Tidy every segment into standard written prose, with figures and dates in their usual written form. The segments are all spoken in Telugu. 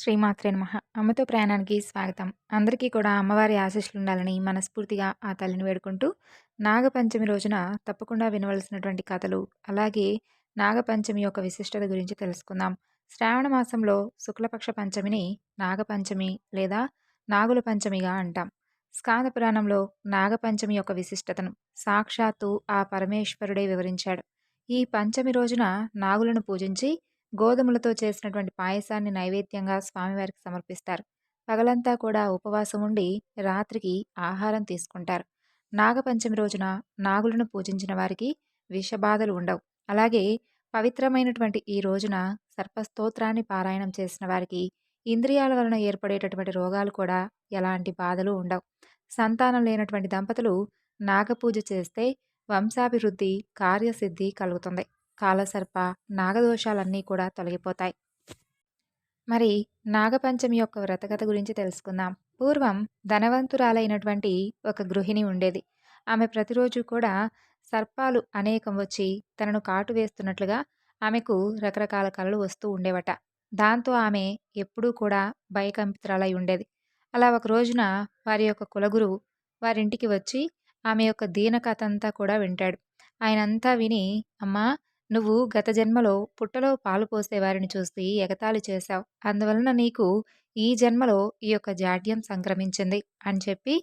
శ్రీమాత్రే నమః. అమ్మతో ప్రయాణానికి స్వాగతం. అందరికీ కూడా అమ్మవారి ఆశీస్సులుండాలని మనస్ఫూర్తిగా ఆ తల్లిని వేడుకుంటూ, నాగపంచమి రోజున తప్పకుండా వినవలసినటువంటి కథలు, అలాగే నాగపంచమి యొక్క విశిష్టత గురించి తెలుసుకుందాం. శ్రావణ మాసంలో శుక్లపక్ష పంచమిని నాగపంచమి లేదా నాగుల పంచమిగా అంటాం. స్కాంద పురాణంలో నాగపంచమి యొక్క విశిష్టతను సాక్షాత్తు ఆ పరమేశ్వరుడే వివరించాడు. ఈ పంచమి రోజున నాగులను పూజించి గోధుమలతో చేసినటువంటి పాయసాన్ని నైవేద్యంగా స్వామివారికి సమర్పిస్తారు. పగలంతా కూడా ఉపవాసం ఉండి రాత్రికి ఆహారం తీసుకుంటారు. నాగపంచమి రోజున నాగులను పూజించిన వారికి విషబాధలు ఉండవు. అలాగే పవిత్రమైనటువంటి ఈ రోజున సర్పస్తోత్రాన్ని పారాయణం చేసిన వారికి ఇంద్రియాల వలన ఏర్పడేటటువంటి రోగాలు కూడా ఎలాంటి బాధలు ఉండవు. సంతానం లేనటువంటి దంపతులు నాగపూజ చేస్తే వంశాభివృద్ధి, కార్యసిద్ధి కలుగుతుంది. కాలసర్ప, నాగదోషాలన్నీ కూడా తొలగిపోతాయి. మరి నాగపంచమి యొక్క వ్రతకథ గురించి తెలుసుకుందాం. పూర్వం ధనవంతురాలైనటువంటి ఒక గృహిణి ఉండేది. ఆమె ప్రతిరోజు కూడా సర్పాలు అనేకం వచ్చి తనను కాటు వేస్తున్నట్లుగా ఆమెకు రకరకాల కలలు వస్తూ ఉండేవట. దాంతో ఆమె ఎప్పుడూ కూడా భయకంపితురాలై ఉండేది. అలా ఒక రోజున వారి యొక్క కులగురువు వారింటికి వచ్చి ఆమె యొక్క దీనకథ అంతా కూడా వింటాడు. ఆయనంతా విని, అమ్మా, నువ్వు గత జన్మలో పుట్టలో పాలు పోసేవారిని చూసి ఎగతాళి చేశావు. అందువలన నీకు ఈ జన్మలో ఈ యొక్క జాడ్యం సంక్రమించింది అని చెప్పి,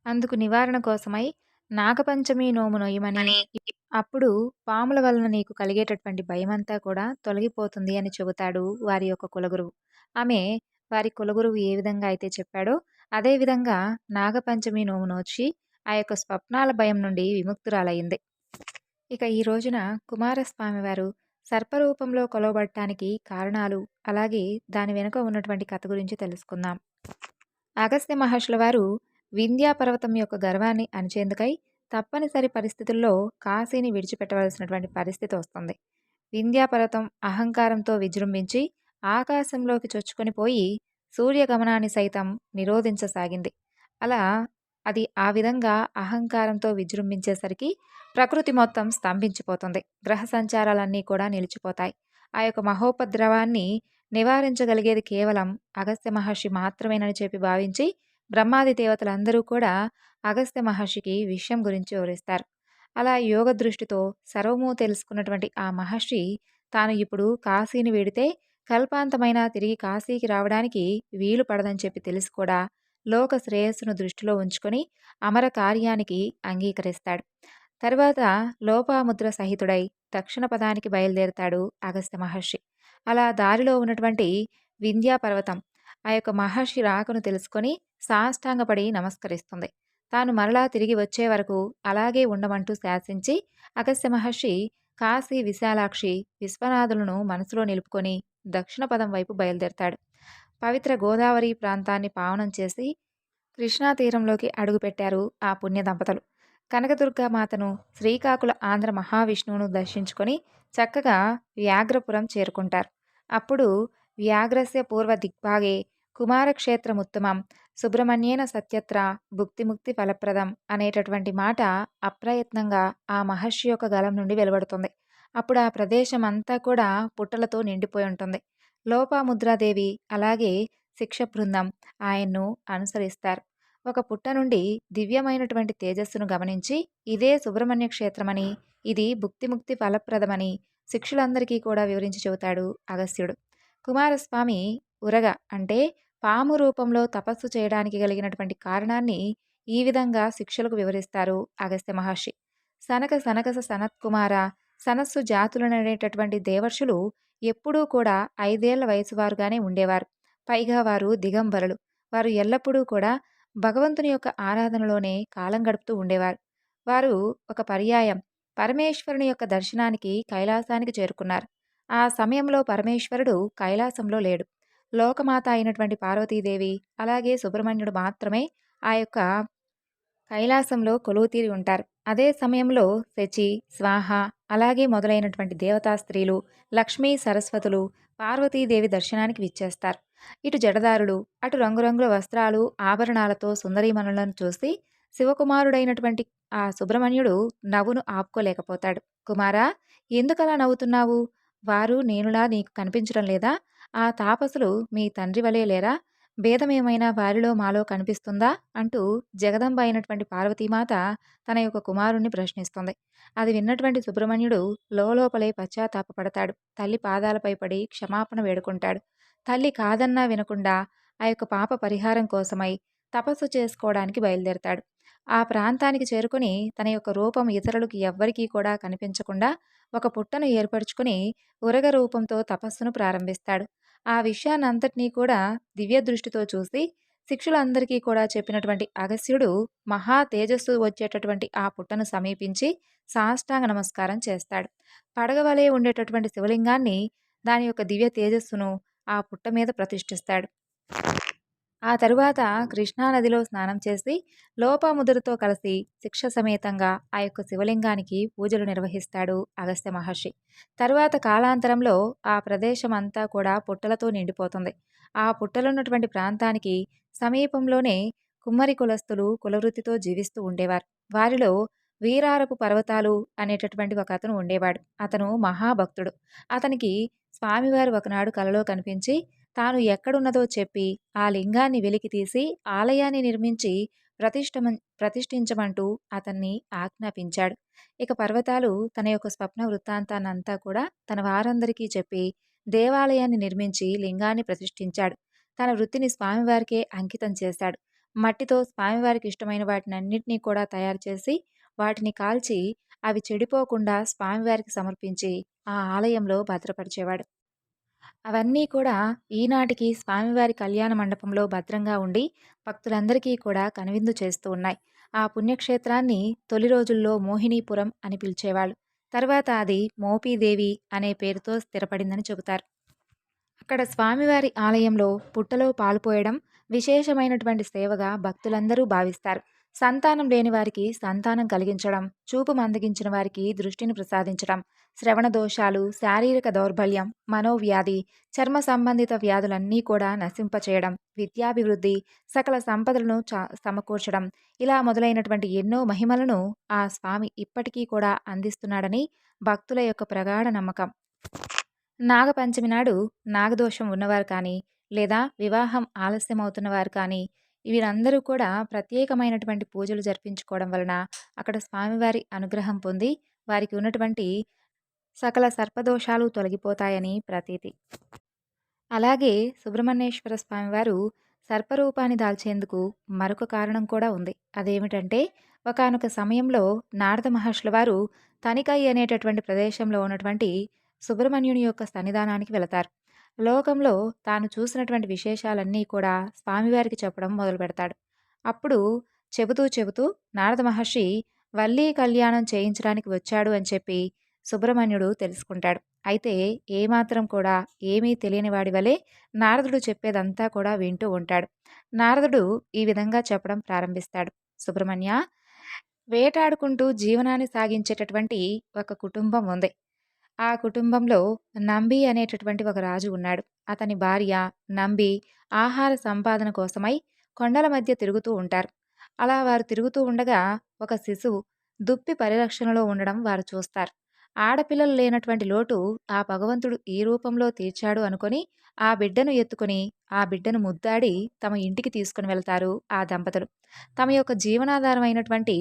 అందుకు నివారణ కోసమై నాగపంచమి నోము నొయ్యమని, అప్పుడు పాముల వలన నీకు కలిగేటటువంటి భయమంతా కూడా తొలగిపోతుంది అని చెబుతాడు వారి యొక్క కులగురువు. ఆమె వారి కులగురువు ఏ విధంగా అయితే చెప్పాడో అదే విధంగా నాగపంచమి నోము నోచి ఆ యొక్క స్వప్నాల భయం నుండి విముక్తురాలయ్యింది. ఇక ఈ రోజున కుమారస్వామి వారు సర్పరూపంలో కొలవబడటానికి కారణాలు, అలాగే దాని వెనుక ఉన్నటువంటి కథ గురించి తెలుసుకుందాం. అగస్త్య మహర్షుల వారు వింధ్యా పర్వతం యొక్క గర్వాన్ని అణిచేందుకై తప్పనిసరి పరిస్థితుల్లో కాశీని విడిచిపెట్టవలసినటువంటి పరిస్థితి వస్తుంది. వింధ్యా పర్వతం అహంకారంతో విజృంభించి ఆకాశంలోకి చొచ్చుకొని పోయి సూర్యగమనాన్ని సైతం నిరోధించసాగింది. అలా అది ఆ విధంగా అహంకారంతో విజృంభించేసరికి ప్రకృతి మొత్తం స్తంభించిపోతుంది. గ్రహ సంచారాలన్నీ కూడా నిలిచిపోతాయి. ఆ యొక్క మహోపద్రవాన్ని నివారించగలిగేది కేవలం అగస్త్య మహర్షి మాత్రమేనని చెప్పి భావించి బ్రహ్మాది దేవతలందరూ కూడా అగస్త్య మహర్షికి విషయం గురించి వివరిస్తారు. అలా యోగ దృష్టితో సర్వము తెలుసుకున్నటువంటి ఆ మహర్షి తాను ఇప్పుడు కాశీని వీడితే కల్పాంతమైన తిరిగి కాశీకి రావడానికి వీలు పడదని చెప్పి తెలిసి కూడా లోక శ్రేయస్సును దృష్టిలో ఉంచుకొని అమర కార్యానికి అంగీకరిస్తాడు. తర్వాత లోపాముద్ర సహితుడై దక్షిణ పదానికి బయలుదేరుతాడు అగస్త్య మహర్షి. అలా దారిలో ఉన్నటువంటి వింధ్యా పర్వతం ఆ యొక్క మహర్షి రాకను తెలుసుకొని సాష్టాంగపడి నమస్కరిస్తుంది. తాను మరలా తిరిగి వచ్చే వరకు అలాగే ఉండమంటూ శాసించి అగస్త్య మహర్షి కాశీ, విశాలాక్షి, విశ్వనాథులను మనసులో నిలుపుకొని దక్షిణ పదం వైపు బయలుదేరతాడు. పవిత్ర గోదావరి ప్రాంతాన్ని పావనం చేసి కృష్ణా తీరంలోకి అడుగుపెట్టారు ఆ పుణ్య దంపతులు. కనకదుర్గామాతను, శ్రీకాకుళ ఆంధ్ర మహావిష్ణువును దర్శించుకొని చక్కగా వ్యాఘ్రపురం చేరుకుంటారు. అప్పుడు వ్యాఘ్రస్య పూర్వ దిగ్భాగే కుమారక్షేత్రముత్తమం సుబ్రహ్మణ్యేన సత్యత్ర భుక్తిముక్తి ఫలప్రదం అనేటటువంటి మాట అప్రయత్నంగా ఆ మహర్షి యొక్క గలం నుండి వెలువడుతుంది. అప్పుడు ఆ ప్రదేశం అంతా కూడా పుట్టలతో నిండిపోయి ఉంటుంది. లోపాముద్రాదేవి అలాగే శిక్ష బృందం ఆయన్ను అనుసరిస్తారు. ఒక పుట్ట నుండి దివ్యమైనటువంటి తేజస్సును గమనించి ఇదే సుబ్రహ్మణ్య క్షేత్రమని, ఇది భుక్తిముక్తి ఫలప్రదమని శిష్యులందరికీ కూడా వివరించి చెబుతాడు అగస్త్యుడు. కుమారస్వామి ఉరగ అంటే పాము రూపంలో తపస్సు చేయడానికి కలిగినటువంటి కారణాన్ని ఈ విధంగా శిష్యులకు వివరిస్తారు అగస్త్య మహర్షి. సనక సనకస సనత్కుమార సనస్సు జాతులననేటటువంటి దేవర్షులు ఎప్పుడూ కూడా 5 ఏళ్ల వయసు వారుగానే ఉండేవారు. పైగా వారు దిగంబరులు. వారు ఎల్లప్పుడూ కూడా భగవంతుని యొక్క ఆరాధనలోనే కాలం గడుపుతూ ఉండేవారు. వారు ఒక పర్యాయం పరమేశ్వరుని యొక్క దర్శనానికి కైలాసానికి చేరుకున్నారు. ఆ సమయంలో పరమేశ్వరుడు కైలాసంలో లేడు. లోకమాత అయినటువంటి పార్వతీదేవి అలాగే సుబ్రహ్మణ్యుడు మాత్రమే ఆ యొక్క కైలాసంలో కొలువుతీరి ఉంటారు. అదే సమయంలో శచి, స్వాహ అలాగే మొదలైనటువంటి దేవతా స్త్రీలు, లక్ష్మీ సరస్వతులు పార్వతీదేవి దర్శనానికి విచ్చేస్తారు. ఇటు జడదారులు, అటు రంగురంగుల వస్త్రాలు, ఆభరణాలతో సుందరీమణులను చూసి శివకుమారుడైనటువంటి ఆ సుబ్రహ్మణ్యుడు నవ్వును ఆపుకోలేకపోతాడు. కుమారా, ఎందుకలా నవ్వుతున్నావు? వారు నేనులా నీకు కనిపించడం లేదా ఆ తాపసులు మీ తండ్రి వలే లేరా? భేదమేమైనా వారిలో మాలో కనిపిస్తుందా? అంటూ జగదంబ అయినటువంటి పార్వతీమాత తన యొక్క కుమారుణ్ణి ప్రశ్నిస్తుంది. అది విన్నటువంటి సుబ్రహ్మణ్యుడు లోలోపలే పశ్చాత్తాపపడతాడు. తల్లి పాదాలపై పడి క్షమాపణ వేడుకుంటాడు. తల్లి కాదన్నా వినకుండా ఆ యొక్క పాప పరిహారం కోసమై తపస్సు చేసుకోవడానికి బయలుదేరతాడు. ఆ ప్రాంతానికి చేరుకొని తన యొక్క రూపం ఇతరులకు ఎవ్వరికీ కూడా కనిపించకుండా ఒక పుట్టను ఏర్పరచుకొని ఉరగ రూపంతో తపస్సును ప్రారంభిస్తాడు. ఆ విషయాన్నంతటినీ కూడా దివ్య దృష్టితో చూసి శిష్యులందరికీ కూడా చెప్పినటువంటి అగస్త్యుడు మహా తేజస్సు వచ్చేటటువంటి ఆ పుట్టను సమీపించి సాష్టాంగ నమస్కారం చేస్తాడు. పడగవలే ఉండేటటువంటి శివలింగాన్ని దాని యొక్క దివ్య తేజస్సును ఆ పుట్ట మీద ప్రతిష్ఠిస్తాడు. ఆ తరువాత కృష్ణానదిలో స్నానం చేసి లోపాముద్రతో కలిసి శిక్ష సమేతంగా ఆ యొక్క శివలింగానికి పూజలు నిర్వహిస్తాడు అగస్త్య మహర్షి. తరువాత కాలాంతరంలో ఆ ప్రదేశం అంతా కూడా పుట్టలతో నిండిపోతుంది. ఆ పుట్టలున్నటువంటి ప్రాంతానికి సమీపంలోనే కుమ్మరి కులస్తులు కులవృత్తితో జీవిస్తూ ఉండేవారు. వారిలో వీరారపు పర్వతాలు అనేటటువంటి ఒక అతను ఉండేవాడు. అతను మహాభక్తుడు. అతనికి స్వామివారు ఒకనాడు కలలో కనిపించి తాను ఎక్కడున్నదో చెప్పి ఆ లింగాన్ని వెలికి తీసి ఆలయాన్ని నిర్మించి ప్రతిష్ఠించమంటూ అతన్ని ఆజ్ఞాపించాడు. ఇక పర్వతాలు తన యొక్క స్వప్న వృత్తాంతాన్నంతా కూడా తన వారందరికీ చెప్పి దేవాలయాన్ని నిర్మించి లింగాన్ని ప్రతిష్ఠించాడు. తన వృత్తిని స్వామివారికే అంకితం చేశాడు. మట్టితో స్వామివారికి ఇష్టమైన వాటినన్నింటినీ కూడా తయారు చేసి వాటిని కాల్చి అవి చెడిపోకుండా స్వామివారికి సమర్పించి ఆ ఆలయంలో భద్రపరిచేవాడు. అవన్నీ కూడా ఈనాటికి స్వామివారి కళ్యాణ మండపంలో భద్రంగా ఉండి భక్తులందరికీ కూడా కనువిందు చేస్తూ ఉన్నాయి. ఆ పుణ్యక్షేత్రాన్ని తొలి రోజుల్లో మోహినీపురం అని పిలిచేవాళ్ళు. తర్వాత అది మోపీదేవి అనే పేరుతో స్థిరపడిందని చెబుతారు. అక్కడ స్వామివారి ఆలయంలో పుట్టలో పాలు పోయడం విశేషమైనటువంటి సేవగా భక్తులందరూ భావిస్తారు. సంతానం లేని వారికి సంతానం కలిగించడం, చూపు మందగించిన వారికి దృష్టిని ప్రసాదించడం, శ్రవణ దోషాలు, శారీరక దౌర్బల్యం, మనోవ్యాధి, చర్మ సంబంధిత వ్యాధులన్నీ కూడా నశింపచేయడం, విద్యాభివృద్ధి, సకల సంపదలను సమకూర్చడం, ఇలా మొదలైనటువంటి ఎన్నో మహిమలను ఆ స్వామి ఇప్పటికీ కూడా అందిస్తున్నాడని భక్తుల యొక్క ప్రగాఢ నమ్మకం. నాగపంచమి నాడు నాగదోషం ఉన్నవారు కానీ, లేదా వివాహం ఆలస్యమవుతున్న వారు కానీ, వీరందరూ కూడా ప్రత్యేకమైనటువంటి పూజలు జరిపించుకోవడం వలన అక్కడ స్వామివారి అనుగ్రహం పొంది వారికి ఉన్నటువంటి సకల సర్పదోషాలు తొలగిపోతాయని ప్రతీతి. అలాగే సుబ్రహ్మణ్యేశ్వర స్వామివారు సర్పరూపాన్ని దాల్చేందుకు మరొక కారణం కూడా ఉంది. అదేమిటంటే ఒకానొక సమయంలో నారద మహర్షుల వారు తనికై అనేటటువంటి ప్రదేశంలో ఉన్నటువంటి సుబ్రహ్మణ్యుని యొక్క సన్నిధానానికి వెళతారు. లోకంలో తాను చూసినటువంటి విశేషాలన్నీ కూడా స్వామివారికి చెప్పడం మొదలు పెడతాడు. అప్పుడు చెబుతూ నారద మహర్షి వల్లీ కళ్యాణం చేయించడానికి వచ్చాడు అని చెప్పి సుబ్రహ్మణ్యుడు తెలుసుకుంటాడు. అయితే ఏమాత్రం కూడా ఏమీ తెలియని వాడి వలె నారదుడు చెప్పేదంతా కూడా వింటూ ఉంటాడు. నారదుడు ఈ విధంగా చెప్పడం ప్రారంభిస్తాడు. సుబ్రహ్మణ్య, వేటాడుకుంటూ జీవనాన్ని సాగించేటటువంటి ఒక కుటుంబం ఉంది. ఆ కుటుంబంలో నంబి అనేటటువంటి ఒక రాజు ఉన్నాడు. అతని భార్య నంబి ఆహార సంపాదన కోసమై కొండల మధ్య తిరుగుతూ ఉంటారు. అలా వారు తిరుగుతూ ఉండగా ఒక శిశువు దుప్పి పరిరక్షణలో ఉండడం వారు చూస్తారు. ఆడపిల్లలు లేనటువంటి లోటు ఆ భగవంతుడు ఈ రూపంలో తీర్చాడు అనుకొని ఆ బిడ్డను ఎత్తుకొని ఆ బిడ్డను ముద్దాడి తమ ఇంటికి తీసుకుని వెళ్తారు ఆ దంపతులు. తమ యొక్క జీవనాధారం అయినటువంటి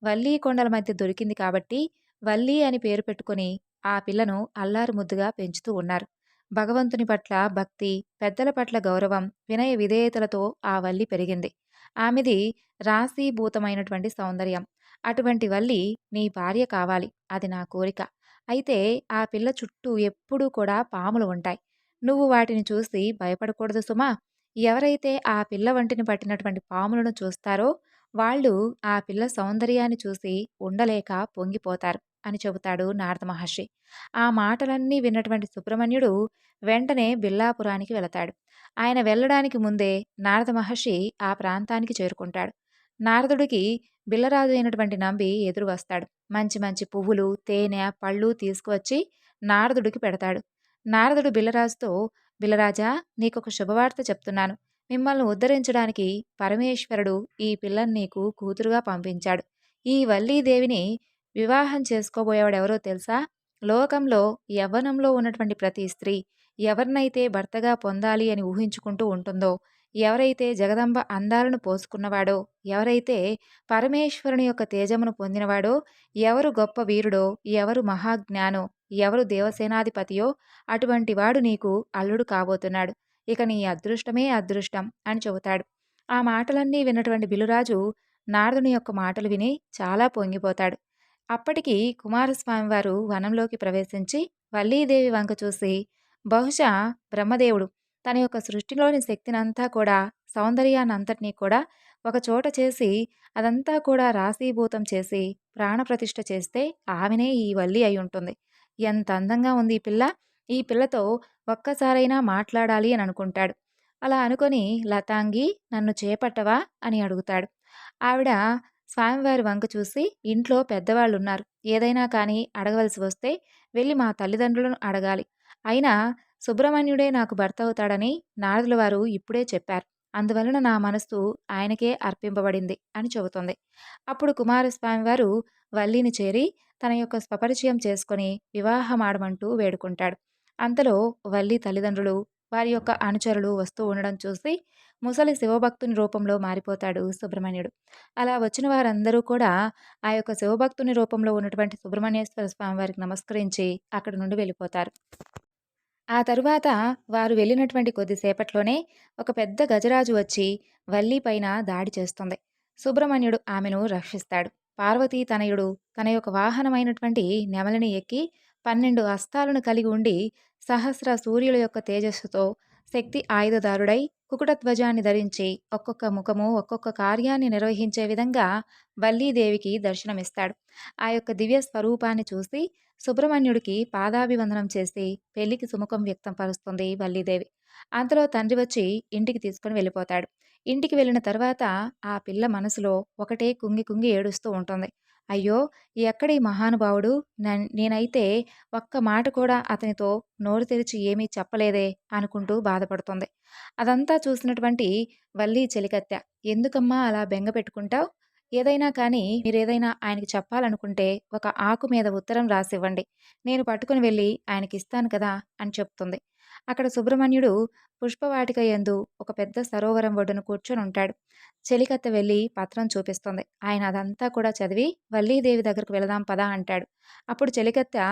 వల్లీ కొండల మధ్య దొరికింది కాబట్టి వల్లీ అని పేరు పెట్టుకొని ఆ పిల్లను అల్లారు ముద్దుగా పెంచుతూ ఉన్నారు. భగవంతుని పట్ల భక్తి, పెద్దల పట్ల గౌరవం, వినయ విధేయతలతో ఆ వల్లి పెరిగింది. ఆమెది రాశీభూతమైనటువంటి సౌందర్యం. అటువంటి వల్లి నీ భార్య కావాలి, అది నా కోరిక. అయితే ఆ పిల్ల చుట్టూ ఎప్పుడూ కూడా పాములు ఉంటాయి. నువ్వు వాటిని చూసి భయపడకూడదు సుమా. ఎవరైతే ఆ పిల్ల వంటిని పట్టినటువంటి పాములను చూస్తారో వాళ్ళు ఆ పిల్ల సౌందర్యాన్ని చూసి ఉండలేక పొంగిపోతారు అని చెబుతాడు నారద మహర్షి. ఆ మాటలన్నీ విన్నటువంటి సుబ్రహ్మణ్యుడు వెంటనే బిల్లాపురానికి వెళతాడు. ఆయన వెళ్ళడానికి ముందే నారద మహర్షి ఆ ప్రాంతానికి చేరుకుంటాడు. నారదుడికి బిల్లరాజు అయినటువంటి నంబి ఎదురు వస్తాడు. మంచి మంచి పువ్వులు, తేనె, పళ్ళు తీసుకువచ్చి నారదుడికి పెడతాడు. నారదుడు బిల్లరాజుతో, బిల్లరాజా, నీకొక శుభవార్త చెప్తున్నాను. మిమ్మల్ని ఉద్ధరించడానికి పరమేశ్వరుడు ఈ పిల్లని నీకు కూతురుగా పంపించాడు. ఈ వల్లీదేవిని వివాహం చేసుకోబోయేవాడెవరో తెలుసా? లోకంలో యవ్వనంలో ఉన్నటువంటి ప్రతి స్త్రీ ఎవరినైతే భర్తగా పొందాలి అని ఊహించుకుంటూ ఉంటుందో, ఎవరైతే జగదంబ అందాలను పోసుకున్నవాడో, ఎవరైతే పరమేశ్వరుని యొక్క తేజమును పొందినవాడో, ఎవరు గొప్ప వీరుడో, ఎవరు మహాజ్ఞానో, ఎవరు దేవసేనాధిపతియో అటువంటి వాడు నీకు అల్లుడు కాబోతున్నాడు. ఇక నీ అదృష్టమే అదృష్టం అని చెబుతాడు. ఆ మాటలన్నీ విన్నటువంటి బిలురాజు నారదుని యొక్క మాటలు విని చాలా పొంగిపోతాడు. అప్పటికి కుమారస్వామి వారు వనంలోకి ప్రవేశించి వల్లీదేవి వంక చూసి, బహుశా బ్రహ్మదేవుడు తన యొక్క సృష్టిలోని శక్తినంతా కూడా, సౌందర్యాన్నంతటినీ కూడా ఒక చోట చేసి, అదంతా కూడా రాశీభూతం చేసి ప్రాణప్రతిష్ఠ చేస్తే ఆమెనే ఈ వల్లి అయి ఉంటుంది. ఎంత అందంగా ఉంది ఈ పిల్ల! ఈ పిల్లతో ఒక్కసారైనా మాట్లాడాలి అని అనుకుంటాడు. అలా అనుకొని, లతాంగి నన్ను చేపట్టవా అని అడుగుతాడు. ఆవిడ స్వామివారి వంక చూసి, ఇంట్లో పెద్దవాళ్ళున్నారు. ఏదైనా కానీ అడగవలసి వస్తే వెళ్ళి మా తల్లిదండ్రులను అడగాలి. అయినా సుబ్రహ్మణ్యుడే నాకు భర్త అవుతాడని నారదుల వారు ఇప్పుడే చెప్పారు. అందువలన నా మనస్సు ఆయనకే అర్పింపబడింది అని చెబుతుంది. అప్పుడు కుమారస్వామి వారు వల్లిని చేరి తన యొక్క స్వపరిచయం చేసుకొని వివాహమాడమంటూ వేడుకుంటాడు. అంతలో వల్లి తల్లిదండ్రులు, వారి యొక్క అనుచరులు వస్తూ ఉండడం చూసి ముసలి శివభక్తుని రూపంలో మారిపోతాడు సుబ్రహ్మణ్యుడు. అలా వచ్చిన వారందరూ కూడా ఆ యొక్క శివభక్తుని రూపంలో ఉన్నటువంటి సుబ్రహ్మణ్యేశ్వర స్వామి వారికి నమస్కరించి అక్కడి నుండి వెళ్ళిపోతారు. ఆ తరువాత వారు వెళ్ళినటువంటి కొద్దిసేపట్లోనే ఒక పెద్ద గజరాజు వచ్చి వల్లి పైన దాడి చేస్తుంది. సుబ్రహ్మణ్యుడు ఆమెను రక్షిస్తాడు. పార్వతీ తనయుడు తన యొక్క వాహనమైనటువంటి నెమలిని ఎక్కి 12 హస్తాలను కలిగి ఉండి సహస్ర సూర్యుల యొక్క తేజస్సుతో శక్తి ఆయుధదారుడై కుకుటధ్వజాన్ని ధరించి ఒక్కొక్క ముఖము ఒక్కొక్క కార్యాన్ని నిర్వహించే విధంగా వల్లీదేవికి దర్శనమిస్తాడు. ఆ యొక్క దివ్య స్వరూపాన్ని చూసి సుబ్రహ్మణ్యుడికి పాదాభివందనం చేసి పెళ్లికి సుముఖం వ్యక్తం పరుస్తుంది వల్లీదేవి. అంతలో తండ్రి వచ్చి ఇంటికి తీసుకుని వెళ్ళిపోతాడు. ఇంటికి వెళ్ళిన తర్వాత ఆ పిల్ల మనసులో ఒకటే కుంగి కుంగి ఏడుస్తూ ఉంటుంది. అయ్యో, ఎక్కడి మహానుభావుడు, నేనైతే ఒక్క మాట కూడా అతనితో నోరు తెరిచి ఏమీ చెప్పలేదే అనుకుంటూ బాధపడుతుంది. అదంతా చూసినటువంటి వల్లి చెలికత్తె, ఎందుకమ్మా అలా బెంగ పెట్టుకుంటావు? ఏదైనా కానీ మీరేదైనా ఆయనకి చెప్పాలనుకుంటే ఒక ఆకు మీద ఉత్తరం రాసివ్వండి. నేను పట్టుకుని వెళ్ళి ఆయనకిస్తాను కదా అని చెప్తుంది. అక్కడ సుబ్రహ్మణ్యుడు పుష్పవాటిక యందు ఒక పెద్ద సరోవరం ఒడ్డున కూర్చొని ఉంటాడు. చెలికత్తె వెళ్ళి పత్రం చూపిస్తుంది. ఆయన అదంతా కూడా చదివి వల్లీదేవి దగ్గరకు వెళదాం పదా అంటాడు. అప్పుడు చెలికత్తె,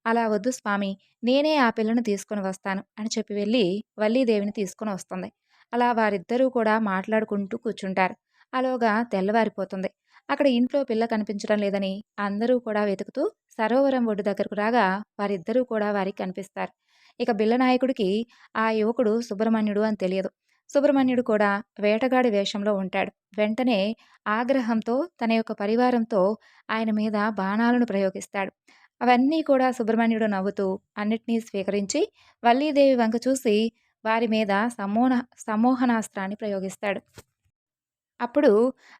అలా వద్దు స్వామి, నేనే ఆ పిల్లను తీసుకుని వస్తాను అని చెప్పి వెళ్ళి వల్లీదేవిని తీసుకుని వస్తుంది. అలా వారిద్దరూ కూడా మాట్లాడుకుంటూ కూర్చుంటారు. అలోగా తెల్లవారిపోతుంది. అక్కడ ఇంట్లో పిల్ల కనిపించడం లేదని అందరూ కూడా వెతుకుతూ సరోవరం ఒడ్డు దగ్గరకు రాగా వారిద్దరూ కూడా వారికి కనిపిస్తారు. ఇక బిల్లనాయకుడికి ఆ యువకుడు సుబ్రహ్మణ్యుడు అని తెలియదు. సుబ్రహ్మణ్యుడు కూడా వేటగాడి వేషంలో ఉంటాడు. వెంటనే ఆగ్రహంతో తన యొక్క పరివారంతో ఆయన మీద బాణాలను ప్రయోగిస్తాడు. అవన్నీ కూడా సుబ్రహ్మణ్యుడు నవ్వుతూ అన్నిటినీ స్వీకరించి వల్లీదేవి వంక చూసి వారి మీద సమ్మోహనాస్త్రాన్ని ప్రయోగిస్తాడు. అప్పుడు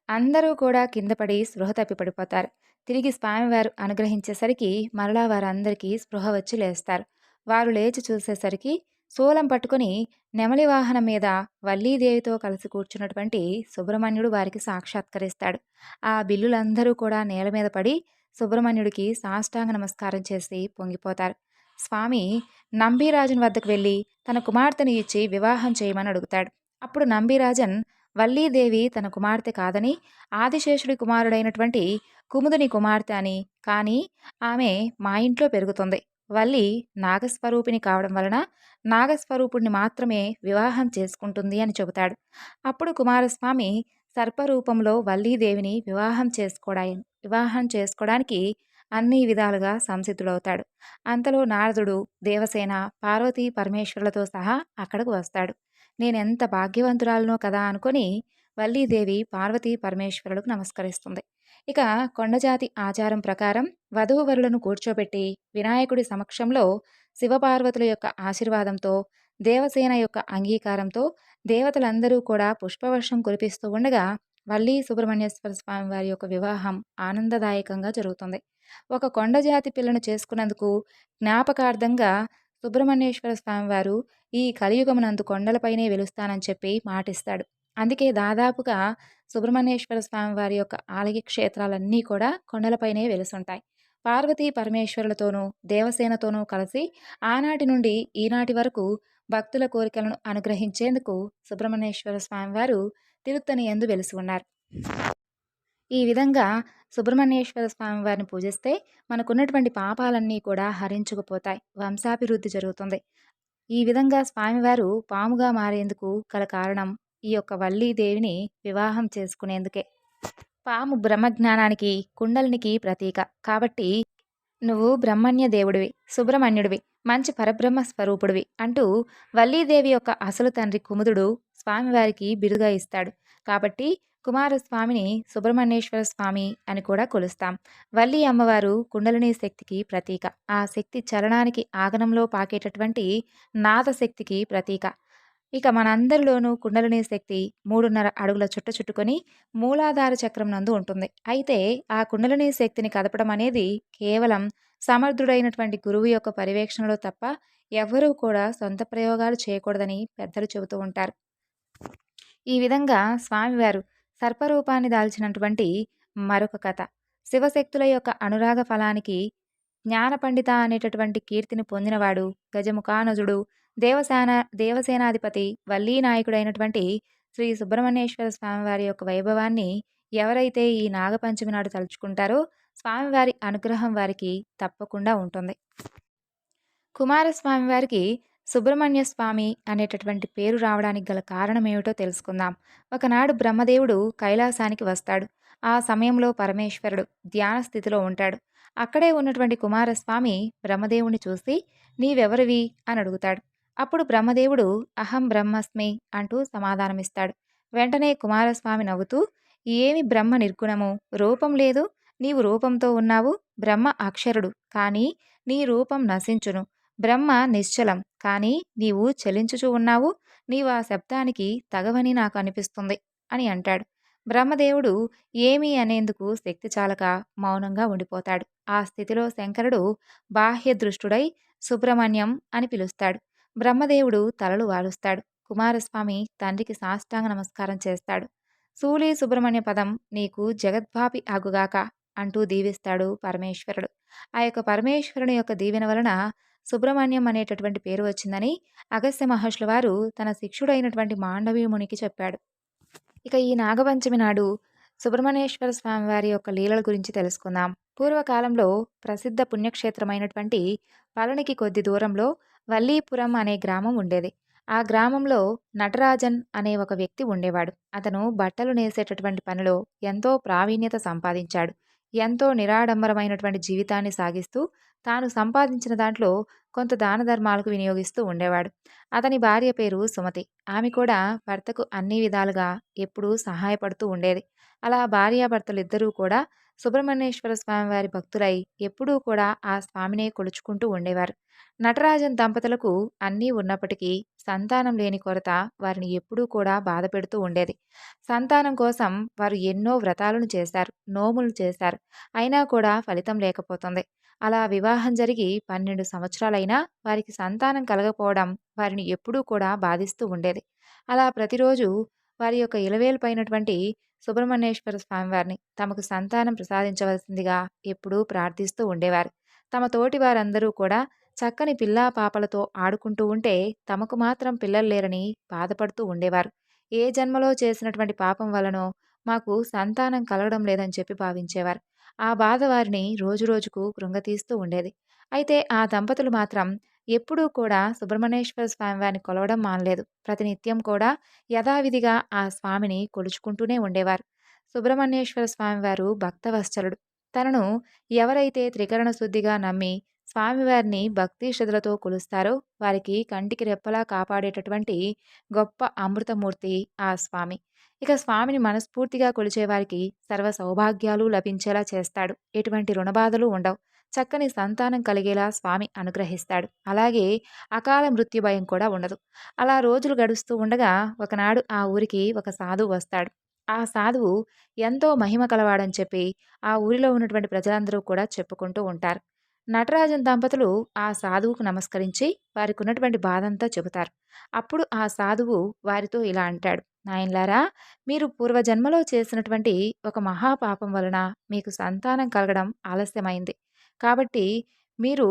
అందరూ కూడా కింద పడి స్పృహ తప్పి పడిపోతారు. తిరిగి స్వామివారు అనుగ్రహించేసరికి మరలా వారందరికీ స్పృహ వచ్చి లేస్తారు. వారు లేచి చూసేసరికి శూలం పట్టుకుని నెమలి వాహనం మీద వల్లీదేవితో కలిసి కూర్చున్నటువంటి సుబ్రహ్మణ్యుడు వారికి సాక్షాత్కరిస్తాడు. ఆ బిల్లులందరూ కూడా నేల మీద పడి సుబ్రహ్మణ్యుడికి సాష్టాంగ నమస్కారం చేసి పొంగిపోతారు. స్వామి నంబీరాజన్ వద్దకు వెళ్ళి తన కుమార్తెను ఇచ్చి వివాహం చేయమని అడుగుతాడు. అప్పుడు నంబీరాజన్ వల్లీదేవి తన కుమార్తె కాదని, ఆదిశేషుడి కుమారుడైనటువంటి కుముదుని కుమార్తె అని, కానీ ఆమె మా ఇంట్లో పెరుగుతుంది. వల్లి నాగస్వరూపిణి కావడం వలన నాగస్వరూపుణ్ణి మాత్రమే వివాహం చేసుకుంటుంది అని చెబుతాడు. అప్పుడు కుమారస్వామి సర్పరూపంలో వల్లీదేవిని వివాహం చేసుకోవడానికి అన్ని విధాలుగా సంసిద్ధుడవుతాడు. అంతలో నారదుడు, దేవసేన, పార్వతీ పరమేశ్వరులతో సహా అక్కడకు వస్తాడు. నేనెంత భాగ్యవంతురాలనో కదా అనుకొని వల్లీదేవి పార్వతీ పరమేశ్వరులకు నమస్కరిస్తుంది. ఇక కొండజాతి ఆచారం ప్రకారం వధూవరులను కూర్చోబెట్టి వినాయకుడి సమక్షంలో శివపార్వతుల యొక్క ఆశీర్వాదంతో, దేవసేన యొక్క అంగీకారంతో దేవతలందరూ కూడా పుష్పవర్షం కురిపిస్తూ ఉండగా వల్లి సుబ్రహ్మణ్యేశ్వర స్వామి వారి యొక్క వివాహం ఆనందదాయకంగా జరుగుతుంది. ఒక కొండజాతి పిల్లను చేసుకున్నందుకు జ్ఞాపకార్థంగా సుబ్రహ్మణ్యేశ్వర స్వామి వారు ఈ కలియుగమునందు కొండలపైనే వెలుస్తానని చెప్పి మాటిస్తాడు. అందుకే దాదాపుగా సుబ్రహ్మణ్యేశ్వర స్వామి వారి యొక్క ఆలయ క్షేత్రాలన్నీ కూడా కొండలపైనే వెలుసుంటాయి. పార్వతీ పరమేశ్వరులతోనూ, దేవసేనతోనూ కలిసి ఆనాటి నుండి ఈనాటి వరకు భక్తుల కోరికలను అనుగ్రహించేందుకు సుబ్రహ్మణ్యేశ్వర స్వామివారు తిరుత్తని యందు వెలిసి ఉన్నారు. ఈ విధంగా సుబ్రహ్మణ్యేశ్వర స్వామి వారిని పూజిస్తే మనకున్నటువంటి పాపాలన్నీ కూడా హరించుకుపోతాయి. వంశాభివృద్ధి జరుగుతుంది. ఈ విధంగా స్వామివారు పాముగా మారేందుకు గల కారణం ఈ యొక్క వల్లీదేవిని వివాహం చేసుకునేందుకే. పాము బ్రహ్మజ్ఞానానికి, కుండలినికి ప్రతీక. కాబట్టి నువ్వు బ్రహ్మణ్య దేవుడివి, సుబ్రహ్మణ్యుడివి, మంచి పరబ్రహ్మ స్వరూపుడివి అంటూ వల్లీదేవి యొక్క అసలు తండ్రి కుముదుడు స్వామివారికి బిరుదుగా ఇస్తాడు. కాబట్టి కుమారస్వామిని సుబ్రహ్మణ్యేశ్వర స్వామి అని కూడా కొలుస్తాం. వల్లి అమ్మవారు కుండలిని శక్తికి ప్రతీక. ఆ శక్తి చలనానికి ఆగనంలో పాకేటటువంటి నాదశక్తికి ప్రతీక. ఇక మనందరిలోనూ కుండలిని శక్తి 3.5 అడుగుల చుట్ట చుట్టుకొని మూలాధార చక్రం నందు ఉంటుంది. అయితే ఆ కుండలిని శక్తిని కదపడం అనేది కేవలం సమర్థుడైనటువంటి గురువు యొక్క పర్యవేక్షణలో తప్ప ఎవ్వరూ కూడా సొంత ప్రయోగాలు చేయకూడదని పెద్దలు చెబుతూ ఉంటారు. ఈ విధంగా స్వామివారు సర్పరూపాన్ని దాల్చినటువంటి మరొక కథ. శివశక్తుల యొక్క అనురాగ ఫలానికి జ్ఞానపండిత అనేటటువంటి కీర్తిని పొందినవాడు గజముఖానుజుడు, దేవసేనాధిపతి, వల్లీనాయకుడైనటువంటి శ్రీ సుబ్రహ్మణ్యేశ్వర స్వామివారి యొక్క వైభవాన్ని ఎవరైతే ఈ నాగపంచమి నాడు తలుచుకుంటారో స్వామివారి అనుగ్రహం వారికి తప్పకుండా ఉంటుంది. కుమారస్వామి వారికి సుబ్రహ్మణ్య స్వామి అనేటటువంటి పేరు రావడానికి గల కారణం ఏమిటో తెలుసుకుందాం. ఒకనాడు బ్రహ్మదేవుడు కైలాసానికి వస్తాడు. ఆ సమయంలో పరమేశ్వరుడు ధ్యాన స్థితిలో ఉంటాడు. అక్కడే ఉన్నటువంటి కుమారస్వామి బ్రహ్మదేవుని చూసి నీవెవరివి అని అడుగుతాడు. అప్పుడు బ్రహ్మదేవుడు అహం బ్రహ్మస్మి అంటూ సమాధానమిస్తాడు. వెంటనే కుమారస్వామి నవ్వుతూ ఏమి బ్రహ్మ నిర్గుణము, రూపం లేదు, నీవు రూపంతో ఉన్నావు. బ్రహ్మ అక్షరుడు, కానీ నీ రూపం నశించును. బ్రహ్మ నిశ్చలం, కానీ నీవు చలించుచూ ఉన్నావు. నీవు ఆ శబ్దానికి తగవని నాకు అనిపిస్తుంది అని అంటాడు. బ్రహ్మదేవుడు ఏమీ అనేందుకు శక్తి చాలక మౌనంగా ఉండిపోతాడు. ఆ స్థితిలో శంకరుడు బాహ్య దృష్టుడై సుబ్రహ్మణ్యం అని పిలుస్తాడు. బ్రహ్మదేవుడు తలలు వాలుస్తాడు. కుమారస్వామి తండ్రికి సాష్టాంగ నమస్కారం చేస్తాడు. శూలి సుబ్రహ్మణ్య పదం నీకు జగద్వాపి అగుగాక అంటూ దీవిస్తాడు పరమేశ్వరుడు. ఆ యొక్క పరమేశ్వరుని యొక్క దీవెన వలన సుబ్రహ్మణ్యం అనేటటువంటి పేరు వచ్చిందని అగస్త్య మహర్షుల వారు తన శిష్యుడైనటువంటి మాండవీయ మునికి చెప్పాడు. ఇక ఈ నాగపంచమి నాడు సుబ్రహ్మణ్యేశ్వర స్వామి వారి యొక్క లీలల గురించి తెలుసుకుందాం. పూర్వకాలంలో ప్రసిద్ధ పుణ్యక్షేత్రమైనటువంటి పళనికి కొద్ది దూరంలో వల్లీపురం అనే గ్రామం ఉండేది. ఆ గ్రామంలో నటరాజన్ అనే ఒక వ్యక్తి ఉండేవాడు. అతను బట్టలు నేసేటటువంటి పనిలో ఎంతో ప్రావీణ్యత సంపాదించాడు. ఎంతో నిరాడంబరమైనటువంటి జీవితాన్ని సాగిస్తూ తాను సంపాదించిన దాంట్లో కొంత దాన ధర్మాలకు వినియోగిస్తూ ఉండేవాడు. అతని భార్య పేరు సుమతి. ఆమె కూడా భర్తకు అన్ని విధాలుగా ఎప్పుడూ సహాయపడుతూ ఉండేది. అలా భార్యాభర్తలిద్దరూ కూడా సుబ్రహ్మణ్యేశ్వర స్వామి వారి భక్తులై ఎప్పుడూ కూడా ఆ స్వామినే కొలుచుకుంటూ ఉండేవారు. నటరాజన్ దంపతులకు అన్నీ ఉన్నప్పటికీ సంతానం లేని కొరత వారిని ఎప్పుడూ కూడా బాధ పెడుతూ ఉండేది. సంతానం కోసం వారు ఎన్నో వ్రతాలను చేశారు, నోములు చేశారు. అయినా కూడా ఫలితం లేకపోతుంది. అలా వివాహం జరిగి 12 సంవత్సరాలైనా వారికి సంతానం కలగపోవడం వారిని ఎప్పుడూ కూడా బాధిస్తూ ఉండేది. అలా ప్రతిరోజు వారి యొక్క ఇలవేల్పైనటువంటి సుబ్రహ్మణ్యేశ్వర స్వామివారిని తమకు సంతానం ప్రసాదించవలసిందిగా ఎప్పుడూ ప్రార్థిస్తూ ఉండేవారు. తమ తోటి వారందరూ కూడా చక్కని పిల్లా పాపలతో ఆడుకుంటూ ఉంటే తమకు మాత్రం పిల్లలు లేరని బాధపడుతూ ఉండేవారు. ఏ జన్మలో చేసినటువంటి పాపం వలనో మాకు సంతానం కలగడం లేదని చెప్పి భావించేవారు. ఆ బాధ వారిని రోజురోజుకు కృంగతీస్తూ ఉండేది. అయితే ఆ దంపతులు మాత్రం ఎప్పుడూ కూడా సుబ్రహ్మణ్యేశ్వర స్వామి వారిని కొలవడం మానలేదు. ప్రతినిత్యం కూడా యథావిధిగా ఆ స్వామిని కొలుచుకుంటూనే ఉండేవారు. సుబ్రహ్మణ్యేశ్వర స్వామివారు భక్తవత్సలుడు. తనను ఎవరైతే త్రికరణ శుద్ధిగా నమ్మి స్వామివారిని భక్తి శ్రద్ధలతో కొలుస్తారో వారికి కంటికి రెప్పలా కాపాడేటటువంటి గొప్ప అమృతమూర్తి ఆ స్వామి. ఇక స్వామిని మనస్ఫూర్తిగా కొలిచేవారికి సర్వ సౌభాగ్యాలు లభించేలా చేస్తాడు. ఎటువంటి రుణబాధలు ఉండవు. చక్కని సంతానం కలిగేలా స్వామి అనుగ్రహిస్తాడు. అలాగే అకాల మృత్యు భయం కూడా ఉండదు. అలా రోజులు గడుస్తూ ఉండగా ఒకనాడు ఆ ఊరికి ఒక సాధువు వస్తాడు. ఆ సాధువు ఎంతో మహిమ కలవాడని చెప్పి ఆ ఊరిలో ఉన్నటువంటి ప్రజలందరూ కూడా చెప్పుకుంటూ ఉంటారు. నటరాజన్ దంపతులు ఆ సాధువుకు నమస్కరించి వారికి ఉన్నటువంటి బాధంతా చెబుతారు. అప్పుడు ఆ సాధువు వారితో ఇలా అంటాడు, నాయన్లారా, మీరు పూర్వజన్మలో చేసినటువంటి ఒక మహాపాపం వలన మీకు సంతానం కలగడం ఆలస్యమైంది. కాబట్టి మీరు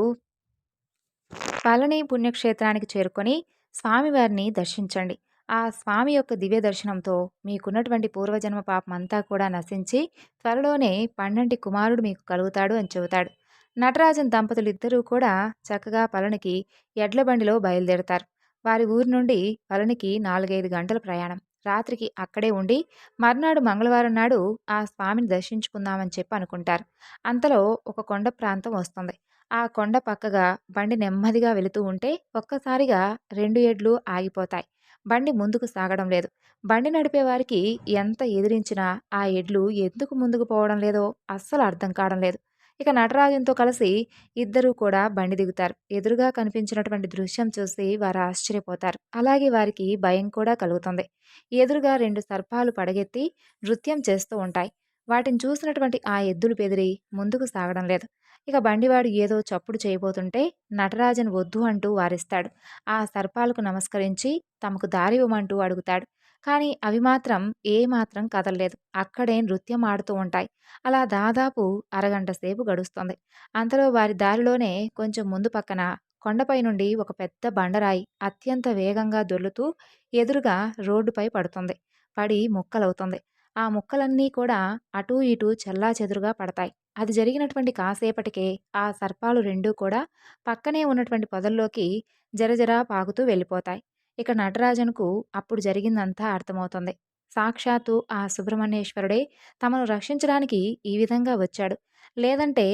పళని పుణ్యక్షేత్రానికి చేరుకొని స్వామివారిని దర్శించండి. ఆ స్వామి యొక్క దివ్య దర్శనంతో మీకున్నటువంటి పూర్వజన్మ పాపమంతా కూడా నశించి త్వరలోనే పండంటి కుమారుడు మీకు కలుగుతాడు అని చెబుతాడు. నటరాజన్ దంపతులిద్దరూ కూడా చక్కగా పళనికి ఎడ్ల బండిలో బయలుదేరతారు. వారి ఊరి నుండి పళనికి 4, 5 గంటల ప్రయాణం. రాత్రికి అక్కడే ఉండి మర్నాడు మంగళవారం నాడు ఆ స్వామిని దర్శించుకుందామని చెప్పి అనుకుంటారు. అంతలో ఒక కొండ ప్రాంతం వస్తుంది. ఆ కొండ పక్కగా బండి నెమ్మదిగా వెళుతూ ఉంటే ఒక్కసారిగా 2 ఎడ్లు ఆగిపోతాయి. బండి ముందుకు సాగడం లేదు. బండి నడిపేవారికి ఎంత ఎదిరించినా ఆ ఎడ్లు ఎందుకు ముందుకు పోవడం లేదో అస్సలు అర్థం కావడం లేదు. ఇక నటరాజన్‌తో కలిసి ఇద్దరూ కూడా బండి దిగుతారు. ఎదురుగా కనిపించినటువంటి దృశ్యం చూసి వారు ఆశ్చర్యపోతారు. అలాగే వారికి భయం కూడా కలుగుతుంది. ఎదురుగా 2 సర్పాలు పడగెత్తి నృత్యం చేస్తూ ఉంటాయి. వాటిని చూసినటువంటి ఆ ఎద్దులు బెదిరి ముందుకు సాగడం లేదు. ఇక బండివాడు ఏదో చప్పుడు చేయబోతుంటే నటరాజన్ వద్దు అంటూ వారిస్తాడు. ఆ సర్పాలకు నమస్కరించి తమకు దారివ్వమంటూ అడుగుతాడు. కానీ అవి మాత్రం ఏమాత్రం కదల్లేదు. అక్కడే నృత్యం ఆడుతూ ఉంటాయి. అలా దాదాపు అరగంట సేపు గడుస్తుంది. అంతలో వారి దారిలోనే కొంచెం ముందు పక్కన కొండపై నుండి ఒక పెద్ద బండరాయి అత్యంత వేగంగా దొర్లుతూ ఎదురుగా రోడ్డుపై పడుతుంది. పడి ముక్కలవుతుంది. ఆ ముక్కలన్నీ కూడా అటూ ఇటూ చెల్లాచెదురుగా పడతాయి. అది జరిగినటువంటి కాసేపటికే ఆ సర్పాలు రెండూ కూడా పక్కనే ఉన్నటువంటి పొదల్లోకి జరజరా పాకుతూ వెళ్ళిపోతాయి. ఇక నటరాజన్‌కు అప్పుడు జరిగిందంతా అర్థమవుతుంది. సాక్షాత్తు ఆ సుబ్రహ్మణ్యేశ్వరుడే తమను రక్షించడానికి ఈ విధంగా వచ్చాడు. లేదంటే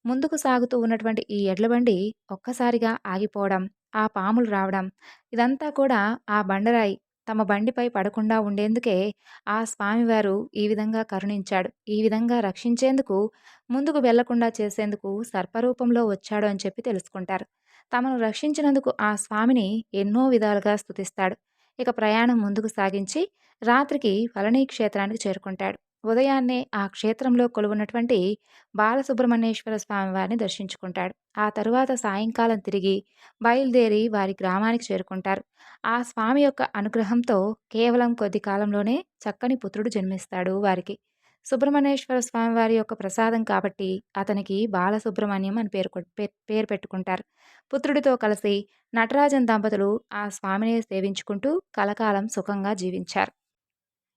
ముందుకు సాగుతూ ఉన్నటువంటి ఈ ఎడ్లబండి ఒక్కసారిగా ఆగిపోవడం, ఆ పాములు రావడం ఇదంతా కూడా ఆ బండరాయి తమ బండిపై పడకుండా ఉండేందుకే ఆ స్వామివారు ఈ విధంగా కరుణించాడు. ఈ విధంగా రక్షించేందుకు ముందుకు వెళ్లకుండా చేసేందుకు సర్పరూపంలో వచ్చాడు అని చెప్పి తెలుసుకుంటారు. తమను రక్షించినందుకు ఆ స్వామిని ఎన్నో విధాలుగా స్తుతిస్తాడు. ఇక ప్రయాణం ముందుకు సాగించి రాత్రికి పళని క్షేత్రానికి చేరుకుంటాడు. ఉదయాన్నే ఆ క్షేత్రంలో కొలువున్నటువంటి బాలసుబ్రహ్మణ్యేశ్వర స్వామి వారిని దర్శించుకుంటాడు. ఆ తరువాత సాయంకాలం తిరిగి బయలుదేరి వారి గ్రామానికి చేరుకుంటారు. ఆ స్వామి యొక్క అనుగ్రహంతో కేవలం కొద్ది కాలంలోనే చక్కని పుత్రుడు జన్మిస్తాడు వారికి. సుబ్రహ్మణ్యేశ్వర స్వామి వారి యొక్క ప్రసాదం కాబట్టి అతనికి బాలసుబ్రహ్మణ్యం అని పేరు పెట్టుకుంటారు. పుత్రుడితో కలిసి నటరాజన్ దంపతులు ఆ స్వామిని సేవించుకుంటూ కలకాలం సుఖంగా జీవించారు.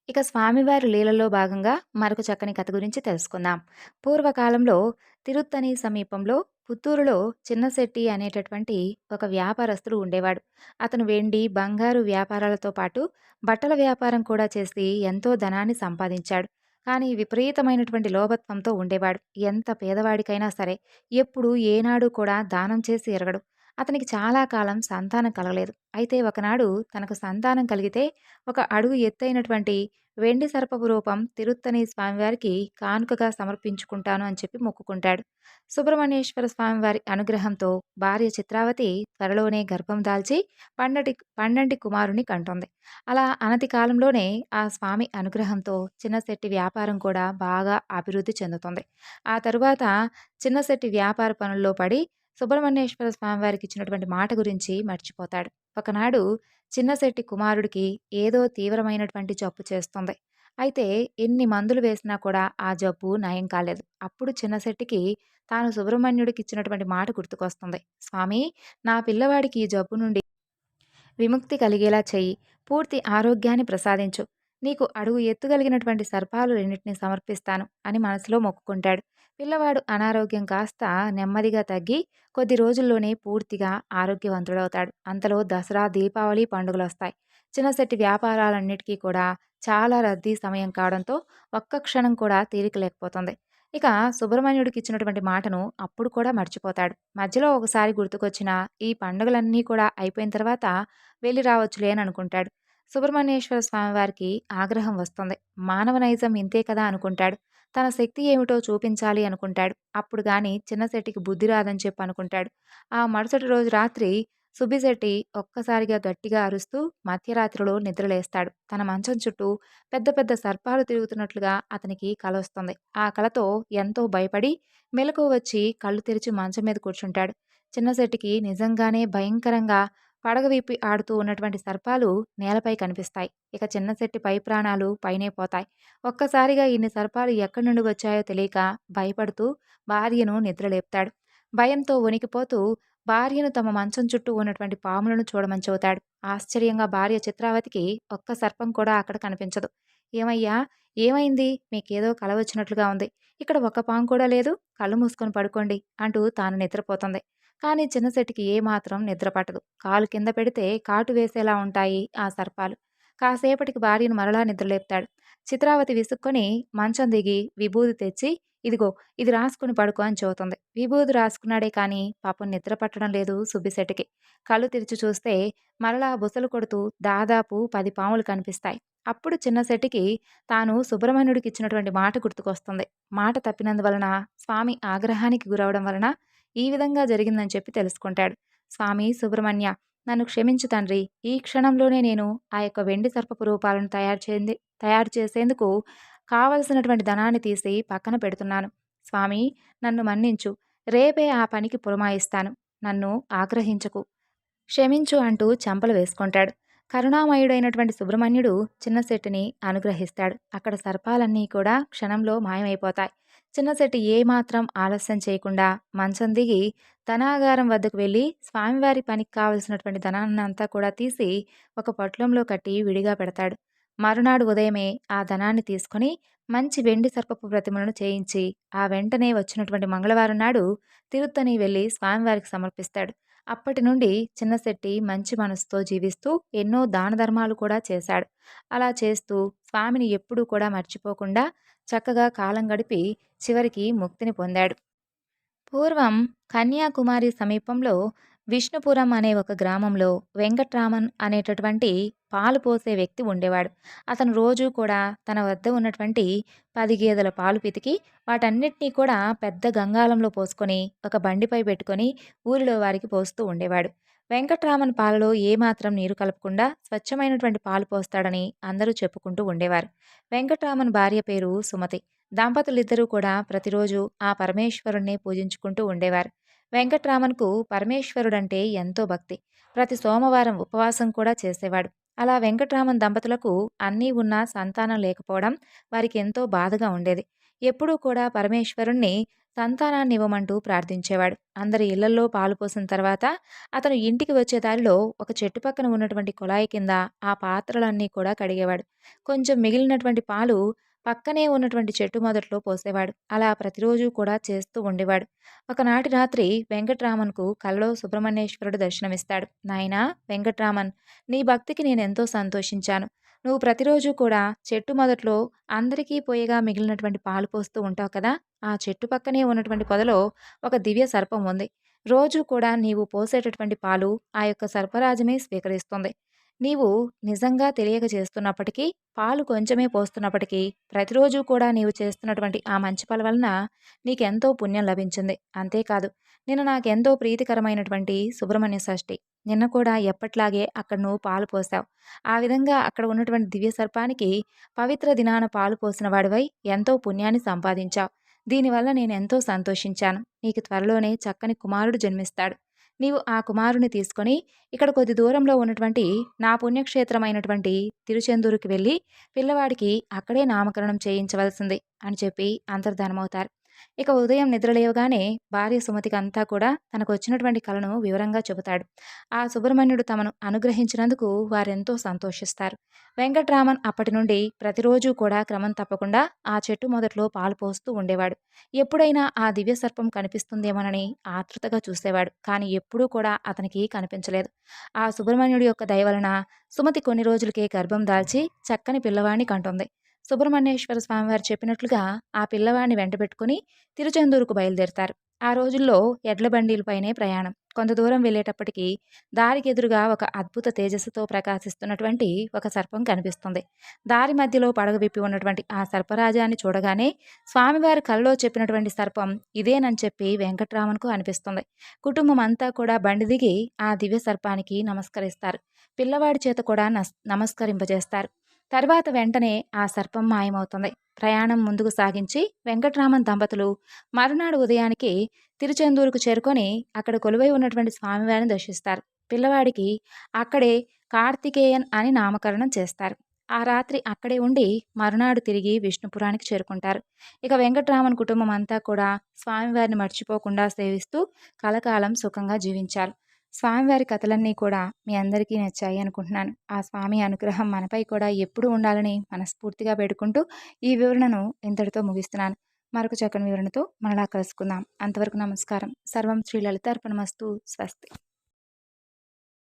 ఇక స్వామివారి లీలల్లో భాగంగా మరొక చక్కని కథ గురించి తెలుసుకుందాం. పూర్వకాలంలో తిరుత్తణి సమీపంలో పుత్తూరులో చిన్నశెట్టి అనేటటువంటి ఒక వ్యాపారస్తుడు ఉండేవాడు. అతను వెండి, బంగారు వ్యాపారాలతో పాటు బట్టల వ్యాపారం కూడా చేసి ఎంతో ధనాన్ని సంపాదించాడు. కానీ విపరీతమైనటువంటి లోభత్వంతో ఉండేవాడు. ఎంత పేదవాడికైనా సరే ఎప్పుడు ఏనాడు కూడా దానం చేసి ఎరగడు. అతనికి చాలా కాలం సంతానం కలగలేదు. అయితే ఒకనాడు తనకు సంతానం కలిగితే ఒక అడుగు ఎత్తైనటువంటి వెండి సర్పపు రూపం తిరుత్తణి స్వామివారికి కానుకగా సమర్పించుకుంటాను అని చెప్పి మొక్కుకుంటాడు. సుబ్రహ్మణ్యేశ్వర స్వామివారి అనుగ్రహంతో భార్య చిత్రావతి త్వరలోనే గర్భం దాల్చి పండంటి కుమారుని కంటోంది. అలా అనతి కాలంలోనే ఆ స్వామి అనుగ్రహంతో చిన్నశెట్టి వ్యాపారం కూడా బాగా అభివృద్ధి చెందుతుంది. ఆ తరువాత చిన్నశెట్టి వ్యాపార పనుల్లో పడి సుబ్రహ్మణ్యేశ్వర స్వామివారికి ఇచ్చినటువంటి మాట గురించి మర్చిపోతాడు. ఒకనాడు చిన్నశెట్టి కుమారుడికి ఏదో తీవ్రమైనటువంటి జబ్బు చేస్తుంది. అయితే ఎన్ని మందులు వేసినా కూడా ఆ జబ్బు నయం కాలేదు. అప్పుడు చిన్నశెట్టికి తాను సుబ్రహ్మణ్యుడికి ఇచ్చినటువంటి మాట గుర్తుకొస్తుంది. స్వామి, నా పిల్లవాడికి ఈ జబ్బు నుండి విముక్తి కలిగేలా చెయ్యి. పూర్తి ఆరోగ్యాన్ని ప్రసాదించు. నీకు అడుగు ఎత్తుగలిగినటువంటి సర్పాలు రెండిటిని సమర్పిస్తాను అని మనసులో మొక్కుకుంటాడు. పిల్లవాడు అనారోగ్యం కాస్త నెమ్మదిగా తగ్గి కొద్ది రోజుల్లోనే పూర్తిగా ఆరోగ్యవంతుడవుతాడు. అంతలో దసరా, దీపావళి పండుగలొస్తాయి. చిన్నశెట్టి వ్యాపారాలన్నిటికీ కూడా చాలా రద్దీ సమయం కావడంతో ఒక్క క్షణం కూడా తీరిక లేకపోతుంది. ఇక సుబ్రహ్మణ్యుడికి ఇచ్చినటువంటి మాటను అప్పుడు కూడా మర్చిపోతాడు. మధ్యలో ఒకసారి గుర్తుకొచ్చిన ఈ పండుగలన్నీ కూడా అయిపోయిన తర్వాత వెళ్ళి రావచ్చులే అని అనుకుంటాడు. సుబ్రహ్మణ్యేశ్వర స్వామి వారికి ఆగ్రహం వస్తుంది. మానవ నైజం ఇంతే కదా అనుకుంటాడు. తన శక్తి ఏమిటో చూపించాలి అనుకుంటాడు. అప్పుడు గాని చిన్నశెట్టికి బుద్ధి రాదని చెప్పి అనుకుంటాడు. ఆ మరుసటి రోజు రాత్రి సుబ్బిశెట్టి ఒక్కసారిగా గట్టిగా అరుస్తూ మధ్యరాత్రిలో నిద్రలేస్తాడు. తన మంచం చుట్టూ పెద్ద పెద్ద సర్పాలు తిరుగుతున్నట్లుగా అతనికి కలొస్తుంది. ఆ కలతో ఎంతో భయపడి మెలకువ వచ్చి కళ్ళు తెరిచి మంచం మీద కూర్చుంటాడు. చిన్నశెట్టికి నిజంగానే భయంకరంగా పడగ విప్పి ఆడుతూ ఉన్నటువంటి సర్పాలు నేలపై కనిపిస్తాయి. ఇక చిన్న శెట్టి పై ప్రాణాలు పైనే పోతాయి. ఒక్కసారిగా ఇన్ని సర్పాలు ఎక్కడి నుండి వచ్చాయో తెలియక భయపడుతూ భార్యను నిద్రలేపుతాడు. భయంతో వణికిపోతూ భార్యను తమ మంచం చుట్టూ ఉన్నటువంటి పాములను చూడమని చెబుతాడు. ఆశ్చర్యంగా భార్య చిత్రావతికి ఒక్క సర్పం కూడా అక్కడ కనిపించదు. ఏమయ్యా, ఏమైంది? మీకేదో కల వచ్చినట్లుగా ఉంది. ఇక్కడ ఒక్క పాము కూడా లేదు. కళ్ళు మూసుకొని పడుకోండి అంటూ తాను నిద్రపోతుంది. కానీ చిన్న శెట్టికి ఏమాత్రం నిద్ర పట్టదు. కాలు కింద పెడితే కాటు వేసేలా ఉంటాయి ఆ సర్పాలు. కాసేపటికి భార్యను మరలా నిద్రలేపుతాడు. చిత్రావతి విసుక్కొని మంచం దిగి విభూది తెచ్చి, ఇదిగో ఇది రాసుకుని పడుకో అని చెబుతుంది. విభూది రాసుకున్నాడే కానీ పాపం నిద్ర పట్టడం లేదు సుబ్బిశెట్టికి. కళ్ళు తెరిచి చూస్తే మరలా బుసలు కొడుతూ దాదాపు 10 పాములు కనిపిస్తాయి. అప్పుడు చిన్న శెట్టికి తాను సుబ్రహ్మణ్యుడికి ఇచ్చినటువంటి మాట గుర్తుకొస్తుంది. మాట తప్పినందువలన, స్వామి ఆగ్రహానికి గురవడం వలన ఈ విధంగా జరిగిందని చెప్పి తెలుసుకుంటాడు. స్వామి సుబ్రహ్మణ్య, నన్ను క్షమించు తండ్రి. ఈ క్షణంలోనే నేను ఆ యొక్క వెండి సర్పపు రూపాలను తయారు చేసేందుకు కావలసినటువంటి ధనాన్ని తీసి పక్కన పెడుతున్నాను. స్వామి, నన్ను మన్నించు. రేపే ఆ పనికి పురమాయిస్తాను. నన్ను ఆగ్రహించకు, క్షమించు అంటూ చెంపలు వేసుకుంటాడు. కరుణామయుడైనటువంటి సుబ్రహ్మణ్యుడు చిన్నశెట్టిని అనుగ్రహిస్తాడు. అక్కడ సర్పాలన్నీ కూడా క్షణంలో మాయమైపోతాయి. చిన్నశెట్టి ఏమాత్రం ఆలస్యం చేయకుండా మంచం దిగి ధనాగారం వద్దకు వెళ్ళి స్వామివారి పనికి కావలసినటువంటి ధనాన్నంతా కూడా తీసి ఒక పొట్లంలో కట్టి విడిగా పెడతాడు. మరునాడు ఉదయమే ఆ ధనాన్ని తీసుకొని మంచి వెండి సర్పపు ప్రతిమలను చేయించి ఆ వెంటనే వచ్చినటువంటి మంగళవారం నాడు తిరుత్తని వెళ్ళి స్వామివారికి సమర్పిస్తాడు. అప్పటి నుండి చిన్నశెట్టి మంచి మనసుతో జీవిస్తూ ఎన్నో దాన ధర్మాలు కూడా చేశాడు. అలా చేస్తూ స్వామిని ఎప్పుడూ కూడా మర్చిపోకుండా చక్కగా కాలం గడిపి చివరికి ముక్తిని పొందాడు. పూర్వం కన్యాకుమారి సమీపంలో విష్ణుపురం అనే ఒక గ్రామంలో వెంకట్రామన్ అనేటటువంటి పాలు పోసే వ్యక్తి ఉండేవాడు. అతను రోజూ కూడా తన వద్ద ఉన్నటువంటి 10 గేదెల పాలు పితికి వాటన్నిటినీ కూడా పెద్ద గంగాళంలో పోసుకొని ఒక బండిపై పెట్టుకొని ఊరిలో వారికి పోస్తూ ఉండేవాడు. వెంకట్రామన్ పాలలో ఏమాత్రం నీరు కలపకుండా స్వచ్ఛమైనటువంటి పాలు పోస్తాడని అందరూ చెప్పుకుంటూ ఉండేవారు. వెంకట్రామన్ భార్య పేరు సుమతి. దంపతులిద్దరూ కూడా ప్రతిరోజు ఆ పరమేశ్వరుణ్ణి పూజించుకుంటూ ఉండేవారు. వెంకట్రామన్కు పరమేశ్వరుడంటే ఎంతో భక్తి. ప్రతి సోమవారం ఉపవాసం కూడా చేసేవాడు. అలా వెంకట్రామన్ దంపతులకు అన్నీ ఉన్నా సంతానం లేకపోవడం వారికి ఎంతో బాధగా ఉండేది. ఎప్పుడూ కూడా పరమేశ్వరుణ్ణి సంతానాన్ని ఇవ్వమంటూ ప్రార్థించేవాడు. అందరి ఇళ్లల్లో పాలు పోసిన తర్వాత అతను ఇంటికి వచ్చే దారిలో ఒక చెట్టు పక్కన ఉన్నటువంటి కుళాయి కింద ఆ పాత్రలన్నీ కూడా కడిగేవాడు. కొంచెం మిగిలినటువంటి పాలు పక్కనే ఉన్నటువంటి చెట్టు మొదట్లో పోసేవాడు. అలా ప్రతిరోజు కూడా చేస్తూ ఉండేవాడు. ఒకనాటి రాత్రి వెంకట్రామన్కు కలలో సుబ్రహ్మణ్యేశ్వరుడు దర్శనమిస్తాడు. నాయనా వెంకట్రామన్, నీ భక్తికి నేనెంతో సంతోషించాను. నువ్వు ప్రతిరోజు కూడా చెట్టు మొదట్లో అందరికీ పోయేగా మిగిలినటువంటి పాలు పోస్తూ ఉంటావు కదా. ఆ చెట్టు పక్కనే ఉన్నటువంటి పొదలో ఒక దివ్య సర్పం ఉంది. రోజు కూడా నీవు పోసేటటువంటి పాలు ఆ యొక్క సర్పరాజమే స్వీకరిస్తుంది. నీవు నిజంగా తెలియక చేస్తున్నప్పటికీ, పాలు కొంచెమే పోస్తున్నప్పటికీ, ప్రతిరోజు కూడా నీవు చేస్తున్నటువంటి ఆ మంచి పని వలన నీకెంతో పుణ్యం లభించింది. అంతేకాదు, నిన్న నాకెంతో ప్రీతికరమైనటువంటి సుబ్రహ్మణ్య షష్ఠి. నిన్న కూడా ఎప్పట్లాగే అక్కడ నువ్వు పాలు పోసావు. ఆ విధంగా అక్కడ ఉన్నటువంటి దివ్య సర్పానికి పవిత్ర దినాన పాలు పోసిన వాడివై ఎంతో పుణ్యాన్ని సంపాదించావు. దీనివల్ల నేనెంతో సంతోషించాను. నీకు త్వరలోనే చక్కని కుమారుడు జన్మిస్తాడు. నీవు ఆ కుమారుని తీసుకొని ఇక్కడ కొద్ది దూరంలో ఉన్నటువంటి నా పుణ్యక్షేత్రమైనటువంటి తిరుచెందూరుకి వెళ్ళి పిల్లవాడికి అక్కడే నామకరణం చేయించవలసింది అని చెప్పి అంతర్ధానమవుతారు. ఇక ఉదయం నిద్రలేవగానే భార్య సుమతికి అంతా కూడా తనకు వచ్చినటువంటి కలను వివరంగా చెబుతాడు. ఆ సుబ్రహ్మణ్యుడు తమను అనుగ్రహించినందుకు వారెంతో సంతోషిస్తారు. వెంకట్రామన్ అప్పటి నుండి ప్రతిరోజు కూడా క్రమం తప్పకుండా ఆ చెట్టు మొదట్లో పాలు పోస్తూ ఉండేవాడు. ఎప్పుడైనా ఆ దివ్య సర్పం కనిపిస్తుందేమోనని ఆతృతగా చూసేవాడు. కానీ ఎప్పుడూ కూడా అతనికి కనిపించలేదు. ఆ సుబ్రహ్మణ్యుడి యొక్క దయ వలన సుమతి కొన్ని రోజులకే గర్భం దాల్చి చక్కని పిల్లవాడిని కంటుంది. సుబ్రహ్మణ్యేశ్వర స్వామివారు చెప్పినట్లుగా ఆ పిల్లవాడిని వెంటబెట్టుకుని తిరుచెందూరుకు బయలుదేరతారు. ఆ రోజుల్లో ఎడ్ల బండీలపైనే ప్రయాణం. కొంత దూరం వెళ్ళేటప్పటికి దారికెదురుగా ఒక అద్భుత తేజస్సుతో ప్రకాశిస్తున్నటువంటి ఒక సర్పం కనిపిస్తుంది. దారి మధ్యలో పడగ విప్పి ఉన్నటువంటి ఆ సర్పరాజాన్ని చూడగానే స్వామివారి కలలో చెప్పినటువంటి సర్పం ఇదేనని చెప్పి వెంకట్రామన్కు అనిపిస్తుంది. కుటుంబం అంతా కూడా బండి దిగి ఆ దివ్య సర్పానికి నమస్కరిస్తారు. పిల్లవాడి చేత కూడా నమస్కరింపజేస్తారు. తర్వాత వెంటనే ఆ సర్పం మాయమవుతుంది. ప్రయాణం ముందుకు సాగించి వెంకట్రామన్ దంపతులు మరునాడు ఉదయానికి తిరుచెందూరుకు చేరుకొని అక్కడ కొలువై ఉన్నటువంటి స్వామివారిని దర్శిస్తారు. పిల్లవాడికి అక్కడే కార్తికేయన్ అని నామకరణం చేస్తారు. ఆ రాత్రి అక్కడే ఉండి మరునాడు తిరిగి విష్ణుపురానికి చేరుకుంటారు. ఇక వెంకట్రామన్ కుటుంబం అంతా కూడా స్వామివారిని మర్చిపోకుండా సేవిస్తూ కలకాలం సుఖంగా జీవించారు. స్వామివారి కథలన్నీ కూడా మీ అందరికీ నచ్చాయి అనుకుంటున్నాను. ఆ స్వామి అనుగ్రహం మనపై కూడా ఎప్పుడూ ఉండాలని మనస్ఫూర్తిగా వేడుకుంటూ ఈ వివరణను ఇంతటితో ముగిస్తున్నాను. మరొక చక్కని వివరణతో మరలా కలుసుకుందాం. అంతవరకు నమస్కారం. సర్వం శ్రీ లలితార్పణమస్తు. స్వస్తి.